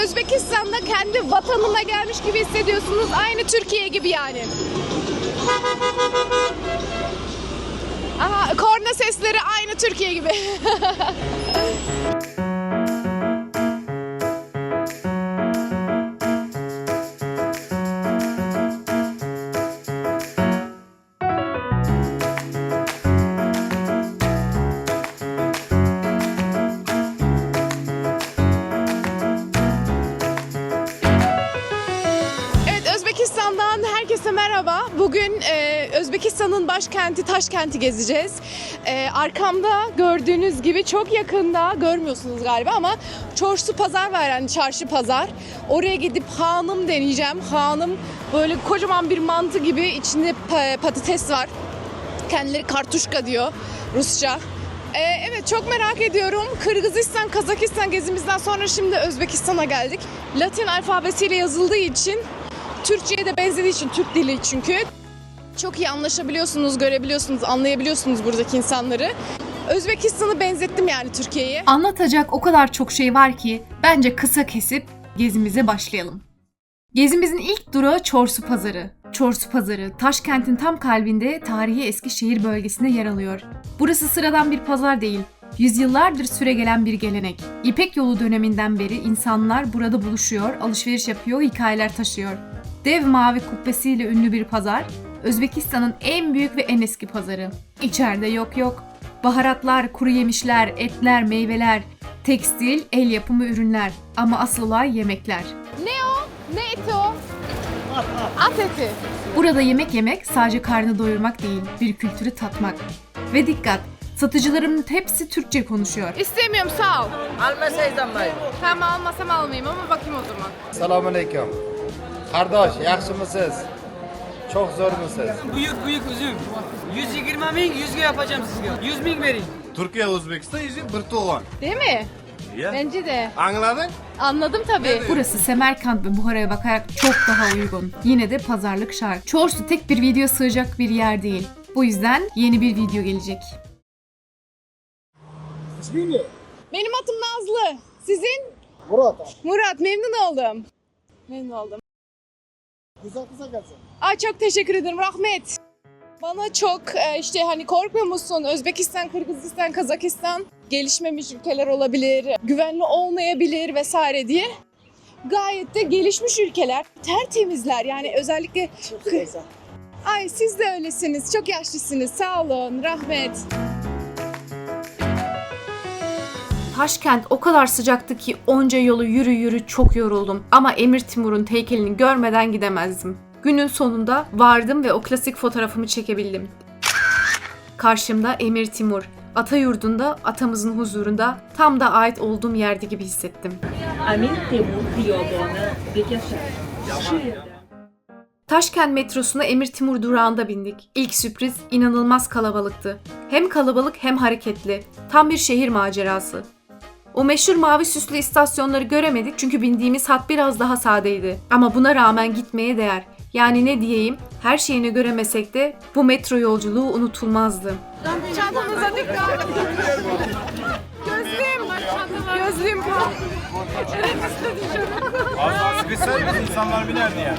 Özbekistan'da kendi vatanına gelmiş gibi hissediyorsunuz. Aynı Türkiye gibi yani. Aha, korna sesleri aynı Türkiye gibi. Özbekistan'dan herkese merhaba. Bugün Özbekistan'ın başkenti Taşkent'i gezeceğiz. Arkamda gördüğünüz gibi çok yakında, görmüyorsunuz galiba ama Çorsu pazar var, yani çarşı pazar. Oraya gidip hanım deneyeceğim. Hanım böyle kocaman bir mantı gibi, içinde patates var. Kendileri kartuşka diyor Rusça. Evet, çok merak ediyorum. Kırgızistan, Kazakistan gezimizden sonra şimdi Özbekistan'a geldik. Latin alfabesiyle yazıldığı için, Türkçe'ye de benzediği için, Türk dili çünkü. Çok iyi anlaşabiliyorsunuz, görebiliyorsunuz, anlayabiliyorsunuz buradaki insanları. Özbekistan'ı benzettim yani Türkiye'ye. Anlatacak o kadar çok şey var ki bence kısa kesip gezimize başlayalım. Gezimizin ilk durağı Çorsu Pazarı. Çorsu Pazarı, Taşkent'in tam kalbinde tarihi Eskişehir bölgesinde yer alıyor. Burası sıradan bir pazar değil, yüzyıllardır süregelen bir gelenek. İpek Yolu döneminden beri insanlar burada buluşuyor, alışveriş yapıyor, hikayeler taşıyor. Dev mavi kubbesiyle ünlü bir pazar, Özbekistan'ın en büyük ve en eski pazarı. İçeride yok. Baharatlar, kuru yemişler, etler, meyveler, tekstil, el yapımı ürünler ama asıl olay yemekler. Ne o? Ne eti o? At eti. Burada yemek sadece karnı doyurmak değil, bir kültürü tatmak. Ve dikkat, satıcıların hepsi Türkçe konuşuyor. İstemiyorum, sağ ol. Almasaydın mı? Tamam, almasam almayayım ama bakayım o zaman. Selamünaleyküm. Kardeş, yaxşı mısınız? Çok zor musunuz? Büyük üzüm. 120 bin 100 yapacağım size. 100 bin vereyim. Türkiye, Özbekistan yüzü bir tuğan. Değil mi? Ya. Bence de. Anladın? Anladım tabii. Burası Semerkant ve Buhara'ya bakarak çok daha uygun. Yine de pazarlık şart. Çorsu tek bir video sığacak bir yer değil. Bu yüzden yeni bir video gelecek. Benim adım Nazlı. Sizin? Murat, memnun oldum. Memnun oldum. Kısa gelsin. Ay, çok teşekkür ederim, rahmet. Bana çok işte hani korkmuyor musun? Özbekistan, Kırgızistan, Kazakistan gelişmemiş ülkeler olabilir, güvenli olmayabilir vesaire diye. Gayet de gelişmiş ülkeler, tertemizler yani, özellikle... Ay, siz de öylesiniz, çok yaşlısınız, sağ olun, rahmet. Taşkent o kadar sıcaktı ki onca yolu yürü çok yoruldum. Ama Emir Timur'un heykelini görmeden gidemezdim. Günün sonunda vardım ve o klasik fotoğrafımı çekebildim. Karşımda Emir Timur. Ata yurdunda, atamızın huzurunda, tam da ait olduğum yerde gibi hissettim. Taşkent metrosuna Emir Timur durağında bindik. İlk sürpriz inanılmaz kalabalıktı. Hem kalabalık hem hareketli. Tam bir şehir macerası. O meşhur mavi süslü istasyonları göremedik çünkü bindiğimiz hat biraz daha sadeydi. Ama buna rağmen gitmeye değer. Yani ne diyeyim, her şeyini göremesek de bu metro yolculuğu unutulmazdı. Çantanıza dikkat. Gözlüğüm. Az daha sıkışsaydı insanlar binerdi ya.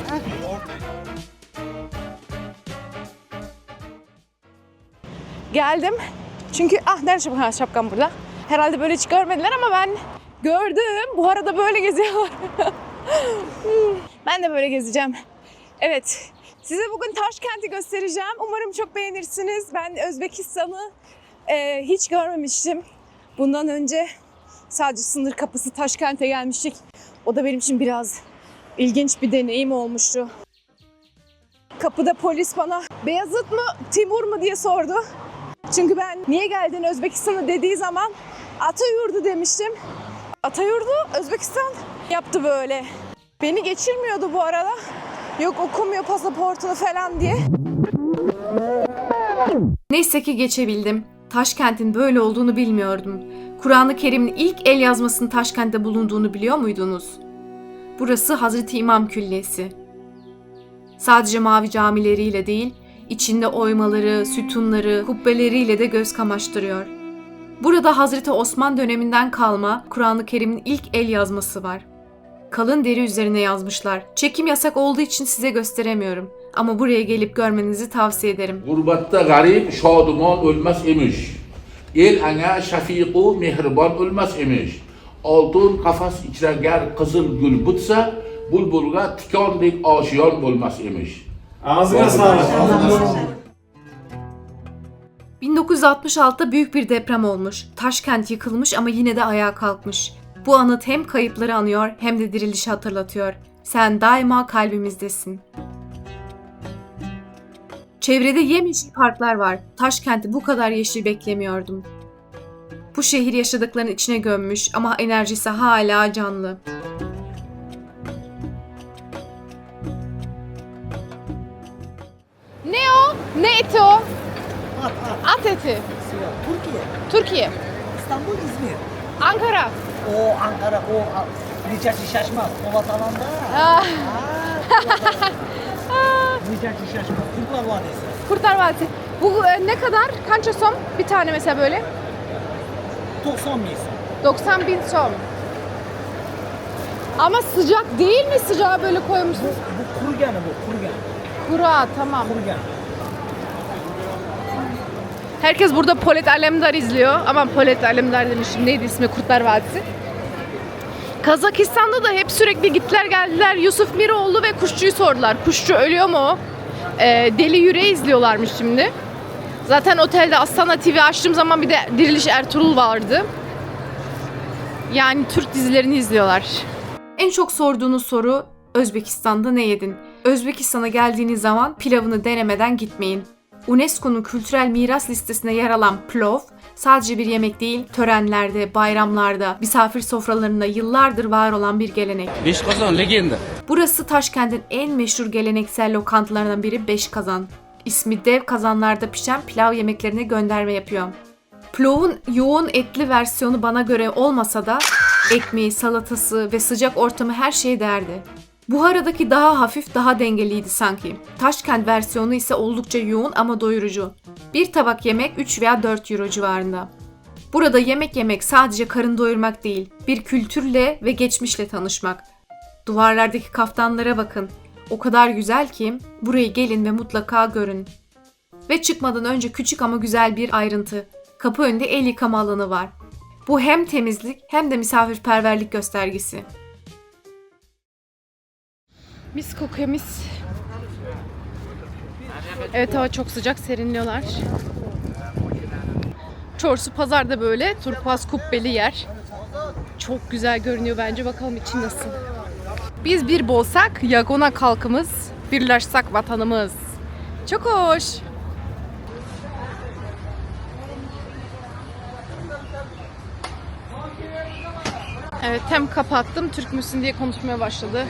Geldim. Çünkü nerede şapkam burada. Herhalde böyle hiç görmediler ama ben gördüm. Bu arada böyle geziyorlar. Ben de böyle gezeceğim. Evet. Size bugün Taşkent'i göstereceğim. Umarım çok beğenirsiniz. Ben Özbekistan'ı hiç görmemiştim. Bundan önce sadece sınır kapısı Taşkent'e gelmiştik. O da benim için biraz ilginç bir deneyim olmuştu. Kapıda polis bana Beyazıt mı Timur mu diye sordu. Çünkü ben niye geldin Özbekistan'a dediği zaman Atayurdu demiştim. Atayurdu Özbekistan yaptı böyle. Beni geçirmiyordu bu arada. Yok okumuyor pasaportunu falan diye. Neyse ki geçebildim. Taşkent'in böyle olduğunu bilmiyordum. Kur'an-ı Kerim'in ilk el yazmasının Taşkent'te bulunduğunu biliyor muydunuz? Burası Hazreti İmam Külliyesi. Sadece mavi camileriyle değil, içinde oymaları, sütunları, kubbeleriyle de göz kamaştırıyor. Burada Hazreti Osman döneminden kalma Kur'an-ı Kerim'in ilk el yazması var. Kalın deri üzerine yazmışlar. Çekim yasak olduğu için size gösteremiyorum. Ama buraya gelip görmenizi tavsiye ederim. Gurbatda garip şodumon o'lmas emish. El anga shafiqu mehribon o'lmas emish. Oltin qafas ichra gar qizil gul bitsa, bulbulga tikondek oshiyon bo'lmas emish. Ağzına sağlık. 1966'da büyük bir deprem olmuş. Taşkent yıkılmış ama yine de ayağa kalkmış. Bu anıt hem kayıpları anıyor hem de dirilişi hatırlatıyor. Sen daima kalbimizdesin. Çevrede yemyeşil parklar var. Taşkent'i bu kadar yeşil beklemiyordum. Bu şehir yaşadıklarının içine gömmüş ama enerjisi hala canlı. Ne o? Ne eti o? At eti. Türkiye, Türkiye. İstanbul, İzmir. Ankara. O Ankara, o Necati Şaşmaz, Polat Alan'da. Ah, Necati Şaşmaz, Kurtlar Vadisi. Kurtlar Vadisi. Bu ne kadar? Kaç som? Bir tane mesela böyle. 90 mıyız? 90 bin som. Ama sıcak değil mi, sıcağı böyle koymuşsunuz? Bu kurgen, bu kurgen. Kura, tamam. Kurgen. Herkes burada Polat Alemdar izliyor. Aman Polat Alemdar demişim. Neydi ismi? Kurtlar Vadisi. Kazakistan'da da hep sürekli gittiler geldiler. Yusuf Miroğlu ve Kuşçu'yu sordular. Kuşçu ölüyor mu? Deli Yüreği izliyorlarmış şimdi. Zaten otelde Astana TV açtığım zaman bir de Diriliş Ertuğrul vardı. Yani Türk dizilerini izliyorlar. En çok sorduğunuz soru Özbekistan'da ne yedin? Özbekistan'a geldiğiniz zaman pilavını denemeden gitmeyin. UNESCO'nun kültürel miras listesine yer alan plov sadece bir yemek değil, törenlerde, bayramlarda, misafir sofralarında yıllardır var olan bir gelenek. Beşkazan legenda. Burası Taşkent'in en meşhur geleneksel lokantalarından biri Beşkazan. İsmi dev kazanlarda pişen pilav yemeklerine gönderme yapıyor. Pilavın yoğun etli versiyonu bana göre olmasa da ekmeği, salatası ve sıcak ortamı her şeye değerdi. Buhara'daki daha hafif, daha dengeliydi sanki. Taşkent versiyonu ise oldukça yoğun ama doyurucu. Bir tabak yemek 3 veya 4 euro civarında. Burada yemek yemek sadece karın doyurmak değil, bir kültürle ve geçmişle tanışmak. Duvarlardaki kaftanlara bakın. O kadar güzel ki buraya gelin ve mutlaka görün. Ve çıkmadan önce küçük ama güzel bir ayrıntı. Kapı önünde el yıkama alanı var. Bu hem temizlik hem de misafirperverlik göstergesi. Mis kokuyor, mis. Evet, hava çok sıcak, serinliyorlar. Çorsu Pazar'da böyle turkuaz kubbeli yer. Çok güzel görünüyor bence. Bakalım içi nasıl. Biz bir bolsak yagona kalkımız, birleşsek vatanımız. Çok hoş. Evet, hem kapattım. Türk müsün diye konuşmaya başladı.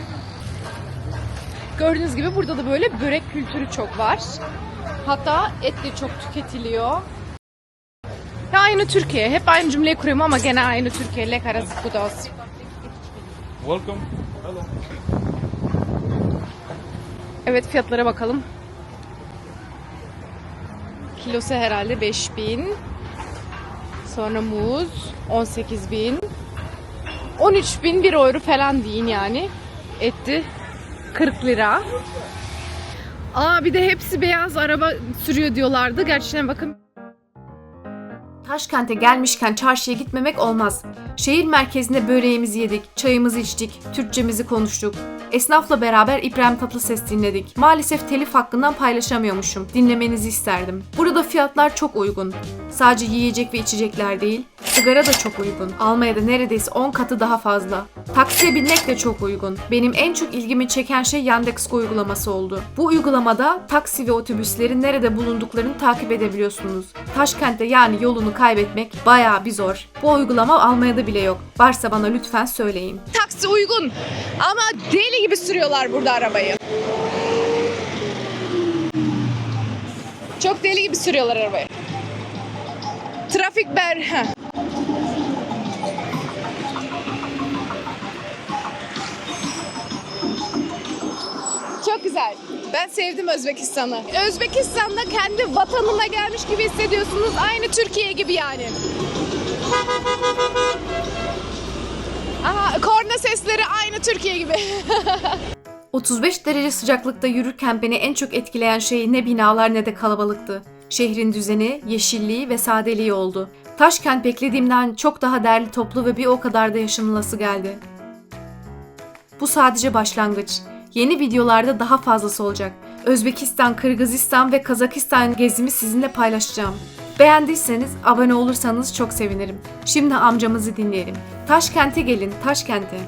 Gördüğünüz gibi burada da böyle börek kültürü çok var. Hatta et de çok tüketiliyor. Ya aynı Türkiye. Hep aynı cümleyi kuruyorum ama gene aynı Türkiye. Lek arası kudos. Welcome. Hello. Evet, fiyatlara bakalım. Kilosu herhalde 5.000. Sonra muz 18.000. 13.000 1 euro falan deyin yani. Etti 40 lira. Aa, bir de hepsi beyaz araba sürüyor diyorlardı. Gerçekten bakın. Taşkent'e gelmişken çarşıya gitmemek olmaz. Şehir merkezinde böreğimizi yedik, çayımızı içtik, Türkçemizi konuştuk. Esnafla beraber İbrahim Tatlıses dinledik. Maalesef telif hakkından paylaşamıyormuşum. Dinlemenizi isterdim. Burada fiyatlar çok uygun. Sadece yiyecek ve içecekler değil, sigara da çok uygun. Almanya'da neredeyse 10 katı daha fazla. Taksiye binmek de çok uygun. Benim en çok ilgimi çeken şey Yandex.Go uygulaması oldu. Bu uygulamada taksi ve otobüslerin nerede bulunduklarını takip edebiliyorsunuz. Taşkent'te yani yolunu kaybetmek bayağı bir zor. Bu uygulama Almanya'da bile yok. Varsa bana lütfen söyleyin. Taksi uygun ama deli gibi sürüyorlar burada arabayı. Çok deli gibi sürüyorlar arabayı. Trafik Çok güzel. Ben sevdim Özbekistan'ı. Özbekistan'da kendi vatanına gelmiş gibi hissediyorsunuz. Aynı Türkiye gibi yani. Aha, korna sesleri aynı Türkiye gibi. 35 derece sıcaklıkta yürürken beni en çok etkileyen şey ne binalar ne de kalabalıktı. Şehrin düzeni, yeşilliği ve sadeliği oldu. Taşkent beklediğimden çok daha derli toplu ve bir o kadar da yaşanılası geldi. Bu sadece başlangıç. Yeni videolarda daha fazlası olacak. Özbekistan, Kırgızistan ve Kazakistan gezimi sizinle paylaşacağım. Beğendiyseniz abone olursanız çok sevinirim. Şimdi amcamızı dinleyelim. Taşkent'e gelin, Taşkent'e.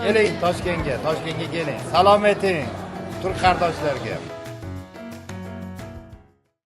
Gelin Toshkentga gelin. Salom ayting Turk qardoshlarga.